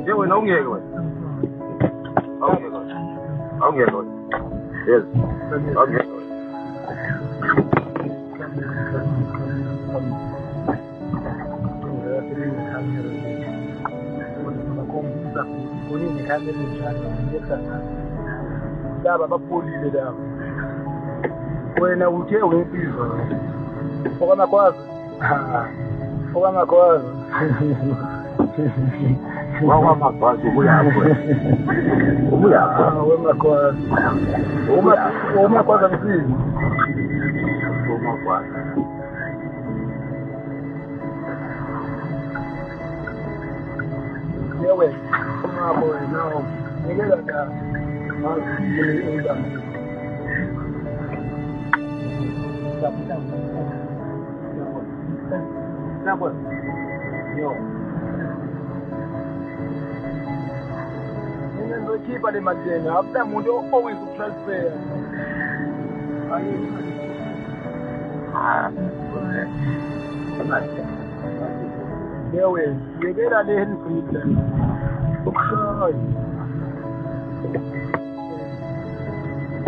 Yo wena ungeke wena. Awungeke wena. Yes. Awungeke wena. Laba bapolile laba. Wena uthe ungempizwa. Okanakwazi. Okanakwazi. Wakwamagwazi ubuyapho. Ubuyapho. Wemakwazi. Umakwazi amsini. Umakwazi. Yewe, umabo wena. Ngeke la. Mazini undaba. Sabo. Yo. Ngizokhipha le mali yena after umuntu owenza utransfer. Yewe, ngekela le Henry. Ukushayi.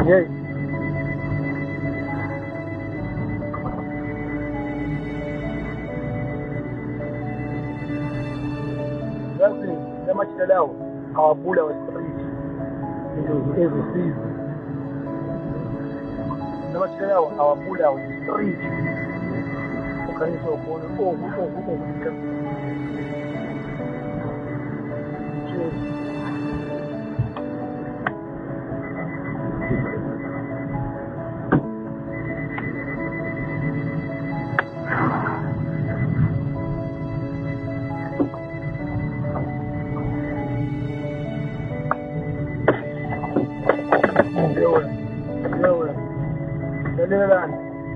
Hey. Yazi, lamachila lawo awabula we-street. Into ezisiza. Lamachila lawo awabula we-street. Ukhanyisa ubona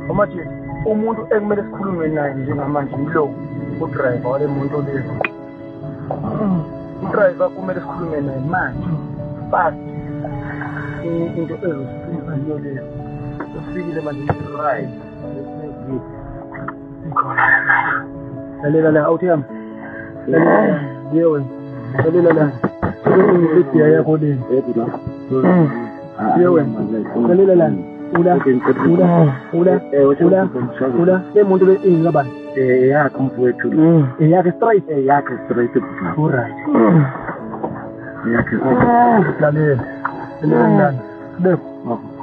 Amathi umuntu ekumele sikhulume naye njengamanje yilo udriver wale muntu lezo. Udriver kumele sikhulume naye manje. Fast. Into ezosiza ngiyo leyo. Ufikile manje right. Lalela la awuthi yami. Lalela yewe. Lalela la. Ngilithi yakho le. Yewe. Lalela la. Ula le muntu le ingabani yakhe mfowethu yakhe straight alright yakhe lalela le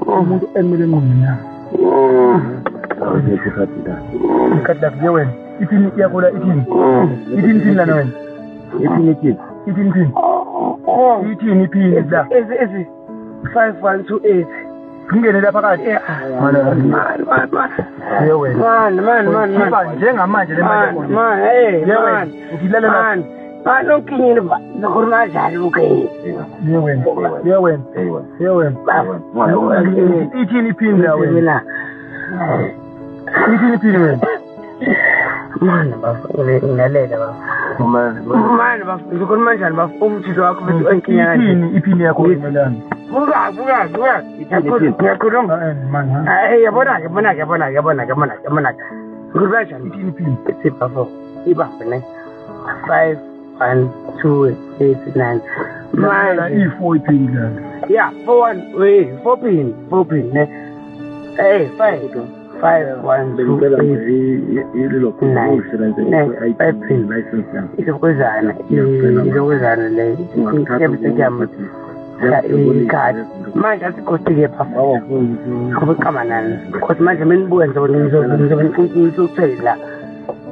umuntu emile ngina ikadla kuyewe ithini yakula ithini lana wena ithini phini la ezi 5128 ngene lapha phakathi yewe man njengamanje le manje yewe ngilalela nonkinyini nokhuluma njani uke yewe ithini iphini la wena ithini iphini wena man bafule ngalalela bafo man bafo ngikhuluma njani bafo umthizo wakho bethu enkinyani iphini yakho imelana Buka. Ngiyakhuluma man. Yabona. Ngibasha ithini isipha ibambe ne 512889. Mana i4 pin la. Yeah, 4 pin ne. 5 pin license. Izokwezana le. Ngiyabiseka ikhadi manje asikhothike phafa kubeqamanana kodwa manje menibuya ngizokuthela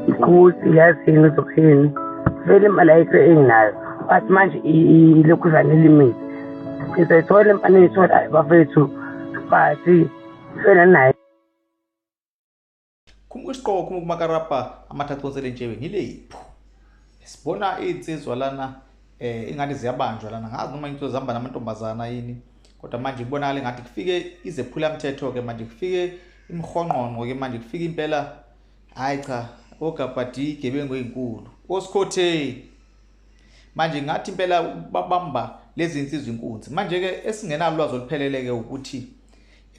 ukuthi yazi ngizophini vele imali ayikho enginayo but manje ilokhuzana limit sizayithola imali eyithola bafethu but fela nayo kumqoqo kumakarapa amathathonsele nje ngileyipho sibona insizwa lana ingane ziyabanjwa lana ngazi noma into zihamba namantombazana yini kodwa manje kubonakala ngathi kufike izephula umthetho ke manje kufike imhonqonqo ke manje kufike impela hayi cha ogabhadi igebengu ezinkulu osikhotheni manje ngathi impela babamba lezi insizwe inkunzi manje ke esingenalo ulwazi olupheleleke ukuthi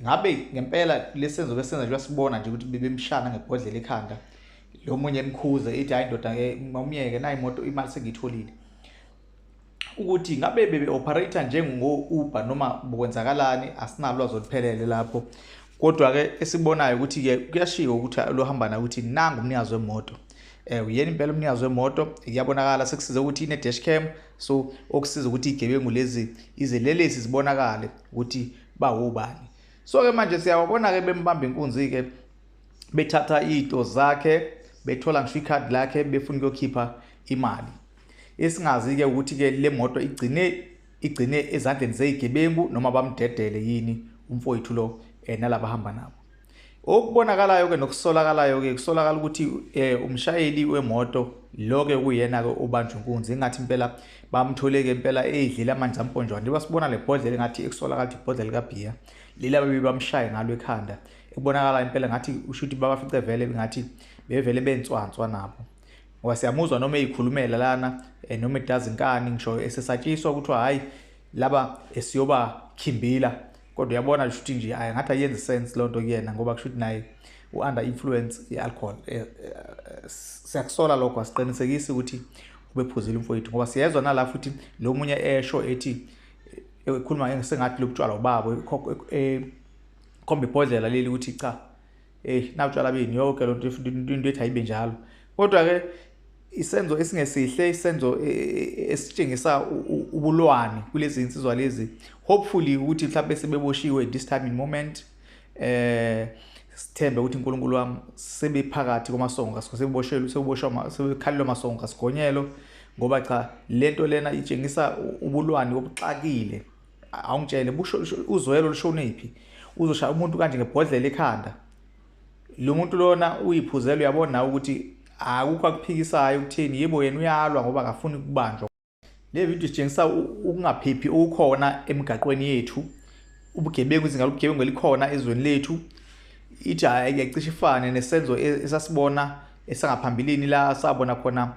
ngabe ngempela lesenzo besenza nje wasibona nje ukuthi bebemshana ngebhodlela ekhanda lo munye emkhuze ethi hayi ndoda ngomyeke nayi imoto imali sengitholile ukuthi ngabe bebe operator njengo Uber noma bokwenzakalani asinalo ulwazi oluphelele lapho kodwa ke esibonayo ukuthi ke kuyashika ukuthi lo hamba na ukuthi nangu umnikazi wemoto uyena impela umnikazi wemoto iyabonakala sekusiza ukuthi ine dash cam so okusiza ukuthi igebengu lezi izelelesi zibonakale ukuthi bawubani so ke manje siyabona ke bembamba inkunzi ke bethatha izinto zakhe bethola ngisho icard lakhe befuna ukuyokhipha imali esingazi ke ukuthi ke le moto igcine ezandleni zezigebengu noma bamdedele yini umfowethu lo nalabo hamba nabo okubonakalayo ke nokusolakalayo ke kusolakala ukuthi umshayeli wemoto lo ke kuyena ke obanjwe inkunzi engathi impela bamtholeke impela edlela amanzi amponjwana njengoba sibona le bhodlela engathi ekusolakala ibhodlela kaBhiya lila bebamshaye ngalo ekhanda ekubonakala impela ngathi ushuthi babafice vele ngathi bevele benswanswa nabo ngoba siyamuzwa noma eyikhulumela lana noma edazinkani ngisho esesatshiswa ukuthi hayi laba esiyoba khimbila kodwa uyabona ukuthi nje ngathi ayenze sense lonto kuyena ngoba kushuthi naye under influence yealcohol siyakusola lokho asiqinisekise ukuthi ubephuzile umfowethu ngoba siyezwa nala futhi lo munye esho ethi ekhuluma ngesengathi lobutshwala ubabo kombe ibhodlela leli ukuthi cha nawutshwala beni yonke lonto into ethi ayibe njalo kodwa ke isenzo esingesihle isenzo esitshengisa ubulwani kulezi insizwa lezi hopefully ukuthi mhlawumbe sebeboshiwe this time in moment sithembe ukuthi uNkulunkulu wami sebephakathi kwamasongo sebekhalelwa amasongo asigonyelo ngoba cha lento lena itshengisa ubulwani obuxakile awungitshele uzwelo lushonephi uzoshaya umuntu kanje ngebhodlela ekhanda lo muntu lona uyiphuzela uyabona ukuthi akukho akuphikisayo ukutheni yebo yena uyalwa ngoba akafuni ukubanjwa le video sitshengisa ukungaphephi okukhona emigaqweni yethu ubugebengu izinga lobugebengu likhona ezweni lethu ithi ayacisha ifane nesenzo esasibona esangaphambilini la sabona khona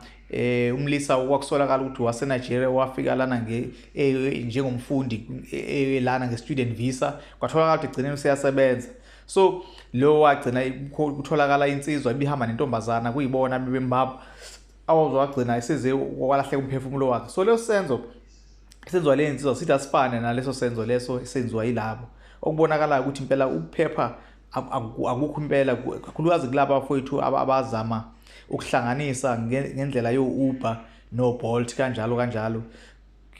umlisa wakwakusolakala ukuthi waseNigeria wafika lana njengomfundi lana nge-student visa kwatholakala ukuthi egcineni useyasebenza so lo wagcina kutholakala insizwa ibihamba nentombazana kuyibona bebembaba awuzwagcina eseze kwalahleka umphefumulo wakhe so leso senzo senzwa le insizwa sithi asifane naleso senzo leso esenziwa yilabo okubonakala ukuthi impela ukuphepha akukho impela kakhulukazi kulabo bafowethu abazama ukuhlanganisa ngendlela yo-Uber no-Bolt kanjalo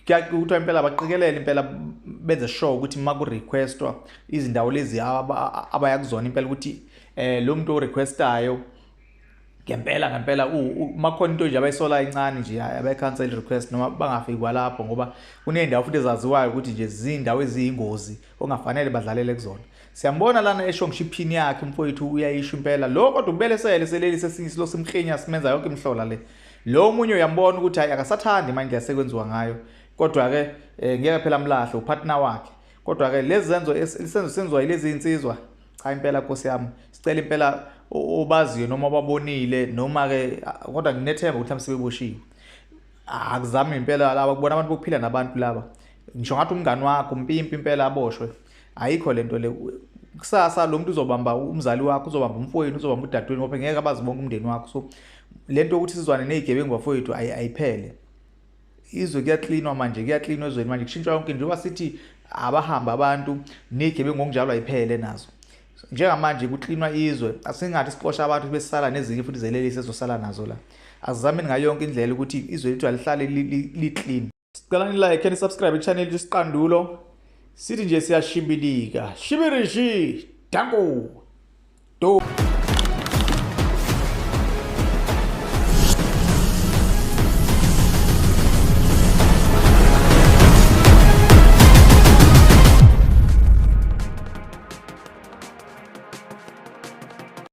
kuthiwa impela baqikelele impela benze sure ukuthi maku-requestwa izindawo lezi abayakuzona impela ukuthi lo muntu o-requestayo ngempela makhona into nje abayisola incane nje abayi-cancel request noma bangafiki kwalapho ngoba kuney'ndawo futhi ezaziwayo ukuthi nje zindawo eziyingozi ongafanele badlalele kuzona siyambona lana esho ngisho iphini yakhe umfowethu uyayisho impela lo kodwa ubelesele seleli sesilo simkhinya simenza yonke imhlola le lo munye uyambona ukuthi hayi akasathandi manje yasekwenziwa ngayo kodwa ke ngeke phela mlahle upartner wakhe kodwa ke lezi isenzo senziwa yilezi insizwa cha impela Nkosi yami sicela impela obaziyo noma babonile noma ke kodwa nginethemba ukuthi mhlawumbe sebeboshiwe akuzami impela laba kubona abantu bokuphila nabantu laba ngisho ngathi umngani wakho umpimpi impela aboshwe ayikho lento le kusasa lo muntu uzobamba umzali wakho uzobamba umfowenu uzobamba udadewenu ngoba ngeke abazibonke umndeni wakho so lento ukuthi sizwane nezigebengu bafowethu ayiphele izwe kuyaklinwa manje kuyaklinwa ezweni manje kushintshwa yonke njengoba sithi abahamba abantu nezigebengu ngokunjalo ayiphele nazo njengamanje kuklinwa izwe asingathi sixosha abantu besala nezinye futhi zelelisi ezosala nazo la azizameni ngayo yonke indlela ukuthi izwe lethu alihlale li-clean sicela ni like and subscribe channel lethu Siqandulo sithi nje siyashibilika shibirishi danko do